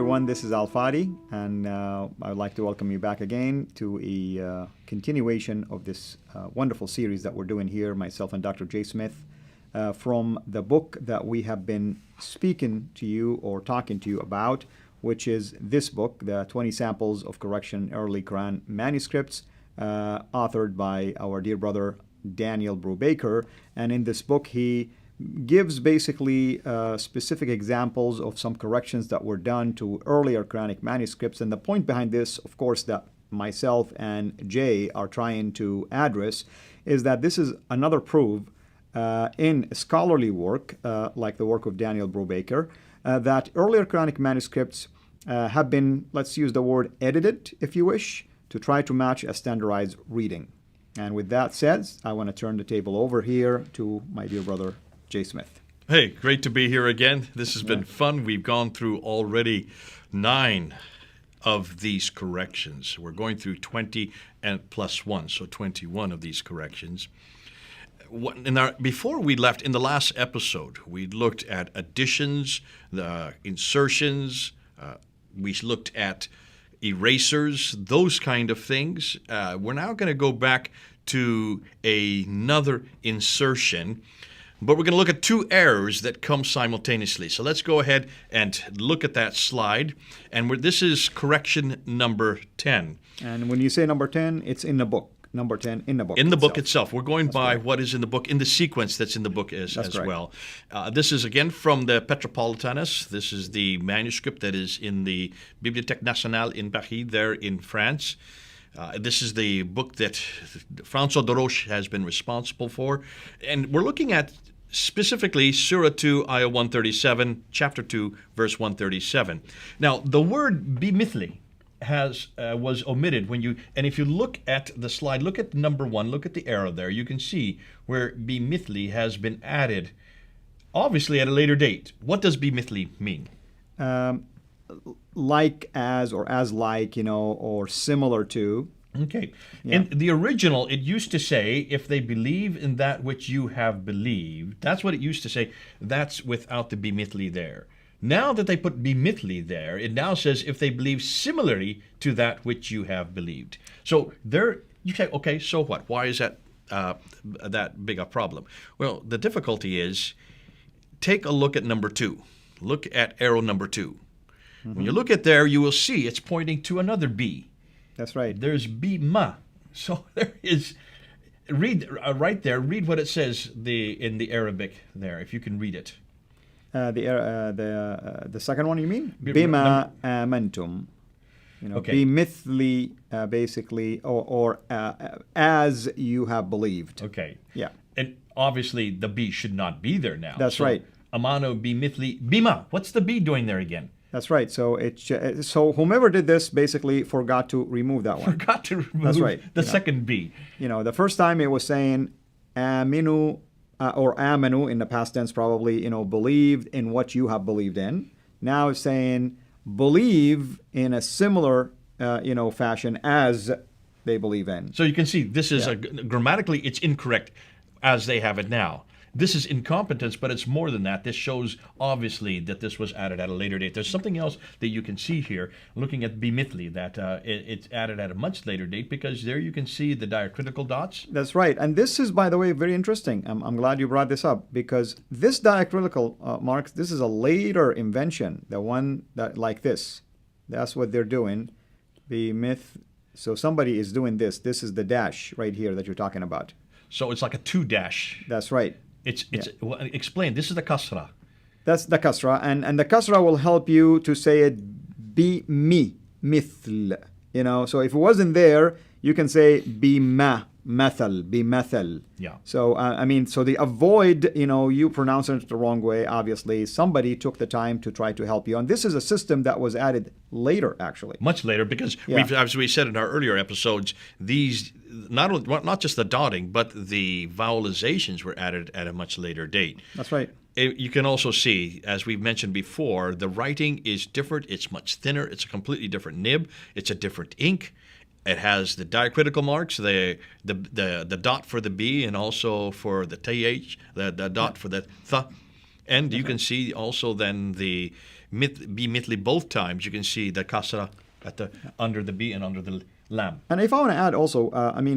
everyone. This is Al Fadi, and I would like to welcome you back again to a continuation of this wonderful series that we're doing here, myself and Dr. J. Smith, from the book that we have been speaking to you or talking to you about, which is this book, the 20 Samples of Correction Early Quran Manuscripts, authored by our dear brother Daniel Brubaker. And in this book, he gives basically specific examples of some corrections that were done to earlier Quranic manuscripts. And the point behind this, of course, that myself and Jay are trying to address is that this is another proof in scholarly work, like the work of Daniel Brubaker, that earlier Quranic manuscripts have been, let's use the word edited, if you wish, to try to match a standardized reading. And with that said, I want to turn the table over here to my dear brother Jay Smith. Hey, great to be here again. This has been fun. We've gone through already 9 of these corrections. We're going through 20 and plus 1, so 21 of these corrections. Before we left, in the last episode, we looked at additions, the insertions, we looked at erasers, those kind of things. We're now going to go back to another insertion, but we're going to look at 2 errors that come simultaneously. So let's go ahead and look at that slide. And this is correction number 10. And when you say number 10, it's in the book. Number 10 in the book. In the book itself. We're going by what is in the book, in the sequence that's in the book as well. This is, again, from the Petropolitanus. This is the manuscript that is in the Bibliothèque Nationale in Paris, there in France. This is the book that François de Roche has been responsible for. And we're looking at specifically Surah 2, Ayah 137, Chapter 2, verse 137. Now, the word bimithli was omitted and if you look at the slide, look at number 1, look at the arrow there, you can see where bimithli has been added, obviously at a later date. What does bimithli mean? Like as, or as like, or similar to. Okay. Yeah. In the original, it used to say, if they believe in that which you have believed, that's what it used to say. That's without the bimithli there. Now that they put bimithli there, it now says, if they believe similarly to that which you have believed. So there, you say, okay, so what? Why is that that big a problem? Well, the difficulty is, take a look at number 2. Look at arrow number 2. Mm-hmm. When you look at there, you will see it's pointing to another B. That's right. There's bima. So there is, read right there, read what it says in the Arabic there, if you can read it. The second one, you mean? Bima amantum. Okay. Bimithli, basically, or as you have believed. Okay. Yeah. And obviously the B should not be there now. That's right. Amano bimithli. Bima. What's the B doing there again? That's right. So so whomever did this basically forgot to remove that one. Forgot to remove the second B. The first time it was saying aminu or amanu in the past tense, probably, believed in what you have believed in. Now it's saying believe in a similar fashion as they believe in. So you can see this is grammatically it's incorrect as they have it now. This is incompetence, but it's more than that. This shows, obviously, that this was added at a later date. There's something else that you can see here, looking at bimithli, that it's added at a much later date, because there you can see the diacritical dots. That's right. And this is, by the way, very interesting. I'm glad you brought this up, because this diacritical marks, this is a later invention, the one that like this. That's what they're doing. So somebody is doing this. This is the dash right here that you're talking about. So it's like a 2 dash. That's right. Well, explain. This is the kasra. That's the kasra, and the kasra will help you to say it mithl. So if it wasn't there, you can say bimethal. Yeah. So so they avoid, you pronouncing it the wrong way. Obviously, somebody took the time to try to help you, and this is a system that was added later, actually. Much later, because as we said in our earlier episodes, these not just the dotting, but the vowelizations were added at a much later date. That's right. You can also see, as we've mentioned before, the writing is different. It's much thinner. It's a completely different nib. It's a different ink. It has the diacritical marks, the dot for the B, and also for the th, the dot for the th. And you can see also then the bimithli both times, you can see the kasra under the B and under the lam. And if I want to add also,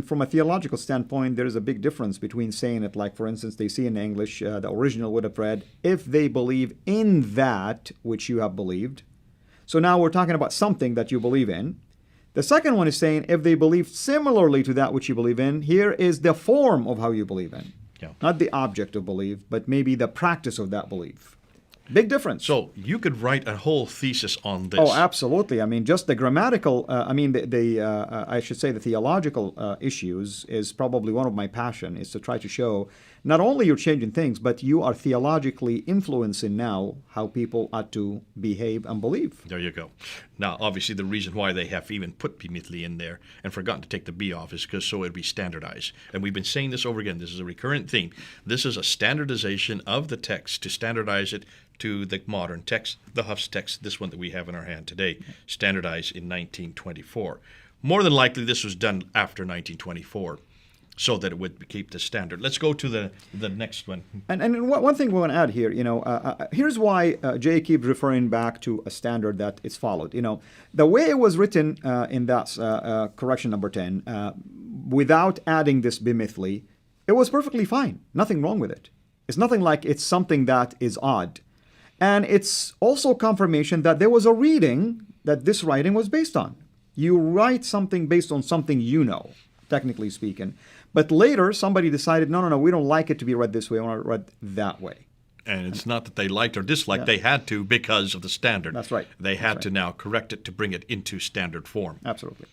from a theological standpoint, there is a big difference between saying it like, for instance, they see in English, the original would have read, if they believe in that which you have believed. So now we're talking about something that you believe in. The second one is saying, if they believe similarly to that which you believe in, here is the form of how you believe in. Yeah. Not the object of belief, but maybe the practice of that belief. Big difference. So you could write a whole thesis on this. Oh, absolutely. Just the grammatical, I should say the theological issues is probably one of my passion, is to try to show not only you're changing things, but you are theologically influencing now how people ought to behave and believe. There you go. Now, obviously, the reason why they have even put bimithli in there and forgotten to take the B off is because so it would be standardized. And we've been saying this over again. This is a recurrent theme. This is a standardization of the text to standardize it to the modern text, the Huff's text, this one that we have in our hand today, standardized in 1924. More than likely, this was done after 1924. So that it would keep the standard. Let's go to the next one. And one thing we want to add here, here's why Jay keeps referring back to a standard that is followed. The way it was written in that correction number 10, without adding this bimithli, it was perfectly fine. Nothing wrong with it. It's nothing like it's something that is odd. And it's also confirmation that there was a reading that this writing was based on. You write something based on something you know, technically speaking. But later, somebody decided, no, we don't like it to be read this way. I want it read that way. And it's not that they liked or disliked. They had to because of the standard. That's right. They had to now correct it to bring it into standard form. Absolutely.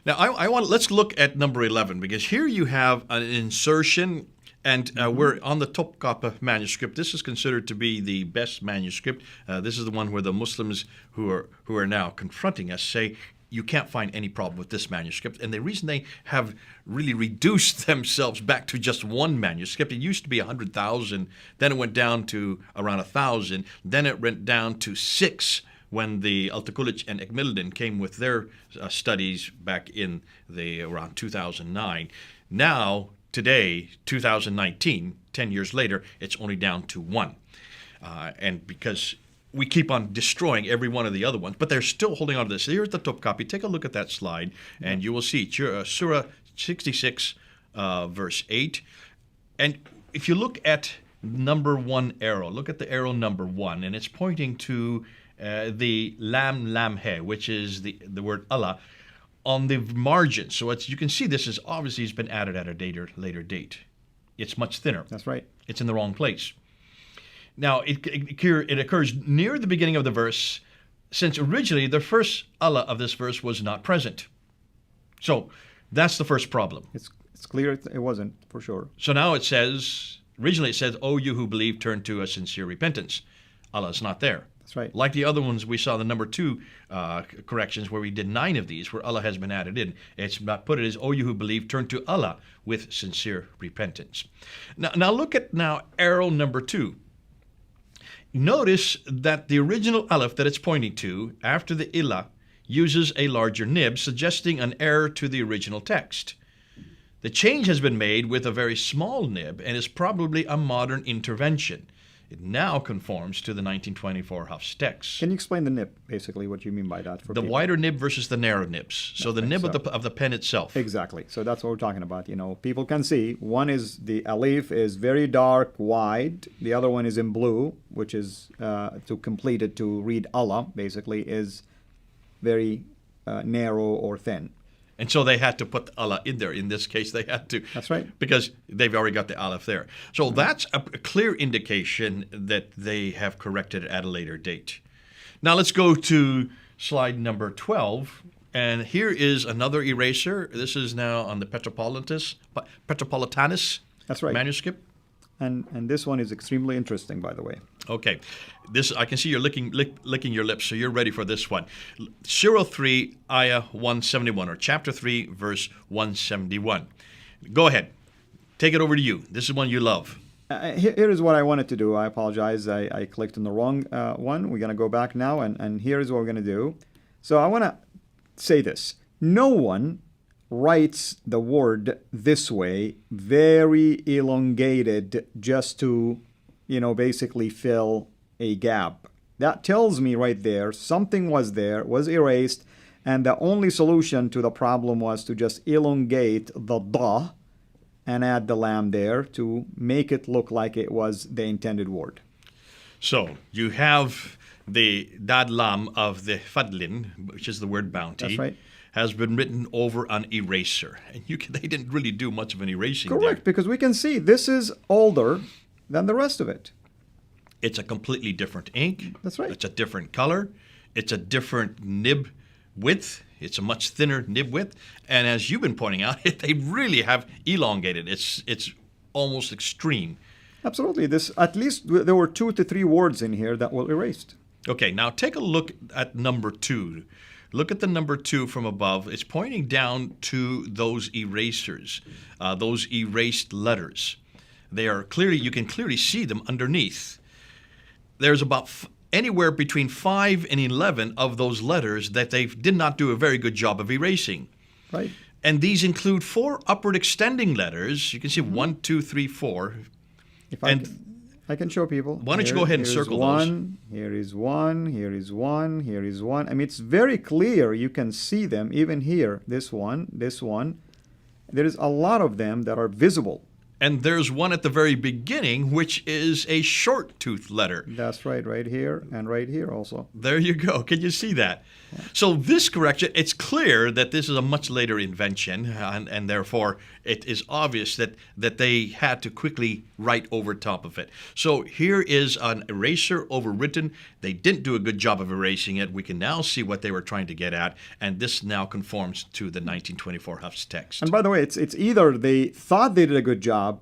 Now, let's look at number 11, because here you have an insertion, and we're on the Topkapi manuscript. This is considered to be the best manuscript. This is the one where the Muslims who are now confronting us say, you can't find any problem with this manuscript. And the reason they have really reduced themselves back to just one manuscript, it used to be 100,000, then it went down to around 1,000, then it went down to 6 when the Altakulic and Ekmildin came with their studies back in around 2009. Now, today, 2019, 10 years later, it's only down to 1. And because we keep on destroying every one of the other ones, but they're still holding on to this. Here's the Topkapi. Take a look at that slide, and you will see Surah 66, verse 8. And if you look at number 1 arrow, look at the arrow number 1, and it's pointing to the lam he, which is the word Allah, on the margin. So you can see this is obviously has been added at a later date. It's much thinner. That's right. It's in the wrong place. Now, it occurs near the beginning of the verse, since originally the first Allah of this verse was not present. So that's the first problem. It's clear it wasn't, for sure. So now originally it says, "O you who believe, turn to a sincere repentance." Allah is not there. That's right. Like the other ones we saw, the number 2 corrections, where we did 9 of these, where Allah has been added in. It's not put it as, "O you who believe, turn to Allah with sincere repentance." Now look at arrow number 2. Notice that the original aleph that it's pointing to, after the ilah, uses a larger nib, suggesting an error to the original text. The change has been made with a very small nib and is probably a modern intervention. It now conforms to the 1924 Hafs text. Can you explain the nib, basically, what you mean by that? For the people? wider nib versus the narrow nibs. So the nib of the pen itself. Exactly. So that's what we're talking about. People can see one is the alif is very dark, wide. The other one is in blue, which is to complete it to read Allah. Basically, is very narrow or thin. And so they had to put Allah in there. In this case, they had to. That's right. Because they've already got the aleph there. So that's a clear indication that they have corrected it at a later date. Now let's go to slide number 12. And here is another eraser. This is now on the Petropolitanus That's right. manuscript. And this one is extremely interesting, by the way. Okay. This, I can see you're licking your lips, so you're ready for this one. Surah 3, Ayah 171, or chapter 3, verse 171. Go ahead. Take it over to you. This is one you love. Here is what I wanted to do. I apologize. I clicked on the wrong one. We're going to go back now, and here is what we're going to do. So I want to say this. No one writes the word this way, very elongated, just to, basically fill a gap. That tells me right there something was there, was erased, and the only solution to the problem was to just elongate the da and add the lam there to make it look like it was the intended word. So you have the dad lam of the fadlin, which is the word bounty. That's right. Has been written over an eraser. And they didn't really do much of an erasing Correct, there. because we can see this is older than the rest of it. It's a completely different ink. That's right. It's a different color. It's a different nib width. It's a much thinner nib width. And as you've been pointing out, they really have elongated. It's almost extreme. Absolutely. This, at least there were 2 to 3 words in here that were erased. Okay, now take a look at number 2. Look at the number 2 from above. It's pointing down to those erasers, those erased letters. They are clearly, you can clearly see them underneath. There's about anywhere between 5 and 11 of those letters that they did not do a very good job of erasing. Right. And these include 4 upward extending letters. You can see 1, 2, 3, 4. If I can show people. Why don't you go ahead and circle those? Here is one, here is one, here is one. I mean, it's very clear. You can see them even here. This one, this one. There is a lot of them that are visible. And there's one at the very beginning, which is a short tooth letter. That's right here and right here also. There you go. Can you see that? Yeah. So this correction, it's clear that this is a much later invention, and therefore it is obvious that they had to quickly write over top of it. So here is an eraser overwritten. They didn't do a good job of erasing it. We can now see what they were trying to get at, and this now conforms to the 1924 Hufts text. And by the way, it's either they thought they did a good job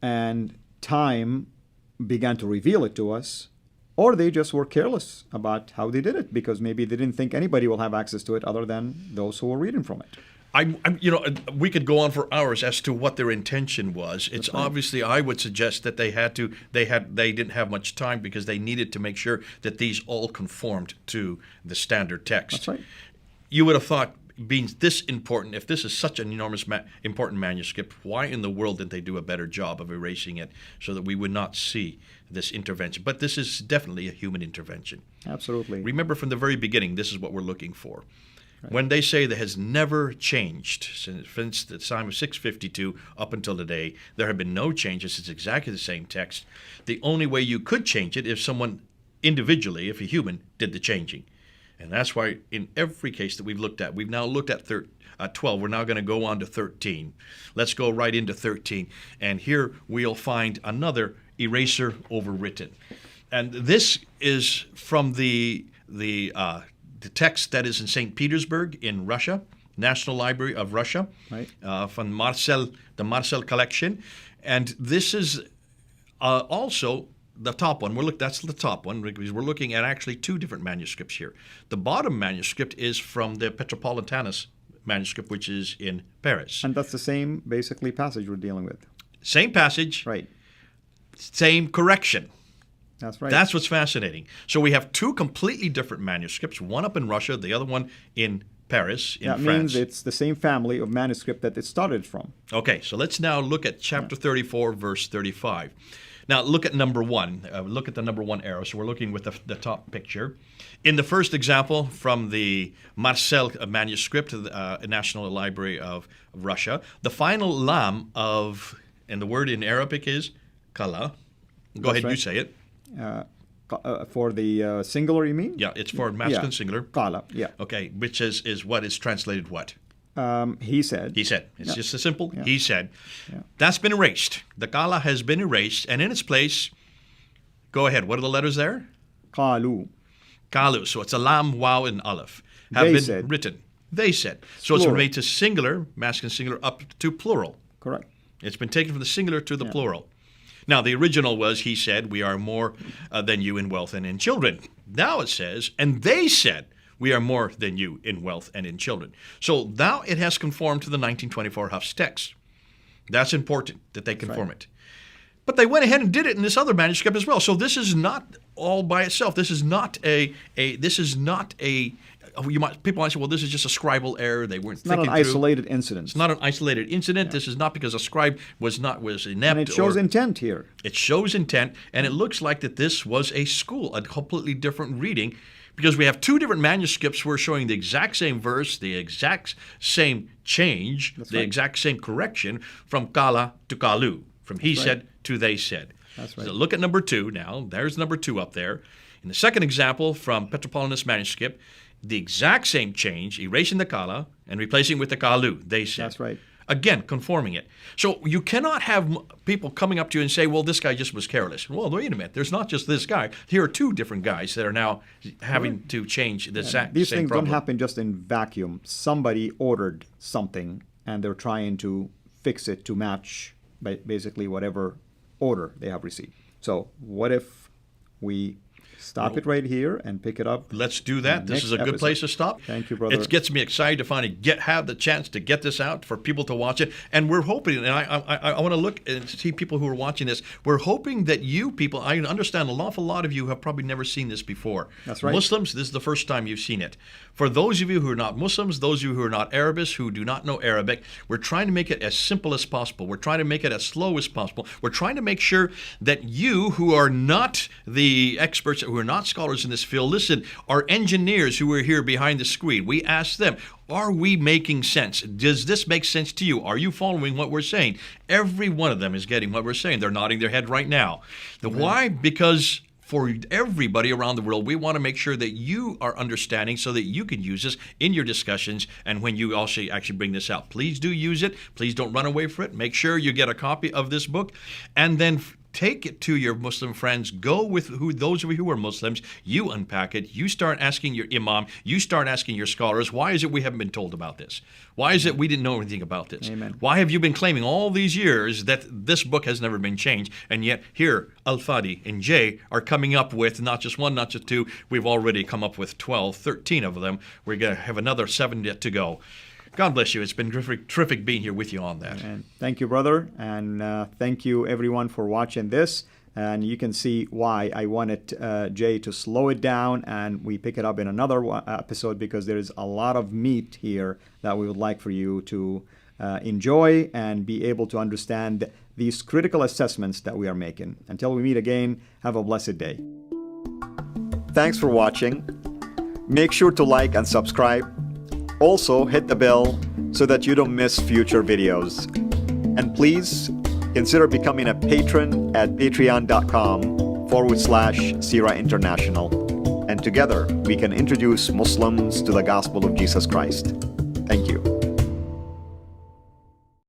and time began to reveal it to us, or they just were careless about how they did it because maybe they didn't think anybody will have access to it other than those who were reading from it. We could go on for hours as to what their intention was. It's right. Obviously, I would suggest that they didn't have much time because they needed to make sure that these all conformed to the standard text. That's right. You would have thought, being this important, if this is such an enormous important manuscript, why in the world didn't they do a better job of erasing it so that we would not see this intervention? But this is definitely a human intervention. Absolutely. Remember from the very beginning, this is what we're looking for. Right. When they say that has never changed since the time of 652 up until today, there have been no changes. It's exactly the same text. The only way you could change it if someone individually, if a human, did the changing. And that's why in every case that we've looked at, we've now looked at 12. We're now going to go on to 13. Let's go right into 13. And here we'll find another eraser overwritten. And this is from the text that is in St. Petersburg in Russia, National Library of Russia, right. From the Marcel collection. And this is also the top one. That's the top one because we're looking at actually 2 different manuscripts here. The bottom manuscript is from the Petropolitanus manuscript, which is in Paris. And that's the same, basically, passage we're dealing with. Same passage. Right. Same correction. That's right. That's what's fascinating. So we have 2 completely different manuscripts, one up in Russia, the other one in Paris, in France. That means it's the same family of manuscript that it started from. Okay, so let's now look at chapter 34, verse 35. Now, look at number 1. Look at the number 1 arrow. So we're looking with the top picture. In the first example from the Marcel manuscript, the National Library of Russia, the final lam of, and the word in Arabic is kala. Go ahead, right. You say it. For the singular, you mean? Yeah, it's for masculine singular. Kala, yeah. Okay, which is what is translated what? He said. He said. It's just a simple, he said. Yeah. That's been erased. The kala has been erased, and in its place, go ahead, what are the letters there? Kalu. Kalu. So it's a lam, waw, and aleph. Have They been said. written. They said. So it's been made to singular, masculine singular, up to plural. Correct. It's been taken from the singular to the plural. Now, the original was, he said, we are more than you in wealth and in children. Now it says, and they said, we are more than you in wealth and in children. So now it has conformed to the 1924 Hufts text. That's important that they conform it. But they went ahead and did it in this other manuscript as well. So this is not all by itself. This is not a people might say, well, this is just a scribal error. They weren't thinking Not an isolated incident. It's not an isolated incident. This is not because a scribe was inept. And it shows intent here. It shows intent, and it looks like that this was a school, a completely different reading, because we have two different manuscripts. We're showing the exact same verse, the exact same change, the exact same correction from Kala to Kalu, from he said to they said. That's right. So look at number 2 now. There's number 2 up there. In the second example from Petropolitanus manuscript, the exact same change, erasing the Kala and replacing with the Kalu, they said. That's right. Again, conforming it. So you cannot have people coming up to you and say, well, this guy just was careless. Well, wait a minute. There's not just this guy. Here are 2 different guys that are now having to change the same These things problem. don't happen just in vacuum. Somebody ordered something, and they're trying to fix it to match basically whatever order they have received. So what if we stop it right here and pick it up? Let's do that. This is a good place to stop. Thank you, brother. It gets me excited to finally have the chance to get this out for people to watch it. And we're hoping, and I want to look and see people who are watching this. We're hoping that you people, I understand an awful lot of you have probably never seen this before. That's right. Muslims, this is the first time you've seen it. For those of you who are not Muslims, those of you who are not Arabists, who do not know Arabic, we're trying to make it as simple as possible. We're trying to make it as slow as possible. We're trying to make sure that you who are not the experts, who are not scholars in this field, listen, our engineers who are here behind the screen, we ask them, are we making sense? Does this make sense to you? Are you following what we're saying? Every one of them is getting what we're saying. They're nodding their head right now. Why? Because for everybody around the world, we want to make sure that you are understanding so that you can use this in your discussions and when you also actually bring this out. Please do use it. Please don't run away from it. Make sure you get a copy of this book and then take it to your Muslim friends. Go with those of you who are Muslims. You unpack it. You start asking your imam. You start asking your scholars, why is it we haven't been told about this? Why is it we didn't know anything about this? Amen. Why have you been claiming all these years that this book has never been changed? And yet here, Al-Fadi and Jay are coming up with not just 1, not just 2. We've already come up with 12, 13 of them. We're going to have another 7 yet to go. God bless you. It's been terrific being here with you on that. And thank you, brother. And thank you, everyone, for watching this. And you can see why I wanted Jay to slow it down and we pick it up in another episode, because there is a lot of meat here that we would like for you to enjoy and be able to understand these critical assessments that we are making. Until we meet again, have a blessed day. Thanks for watching. Make sure to like and subscribe. Also, hit the bell so that you don't miss future videos. And please consider becoming a patron at patreon.com/Sira International. And together we can introduce Muslims to the gospel of Jesus Christ. Thank you.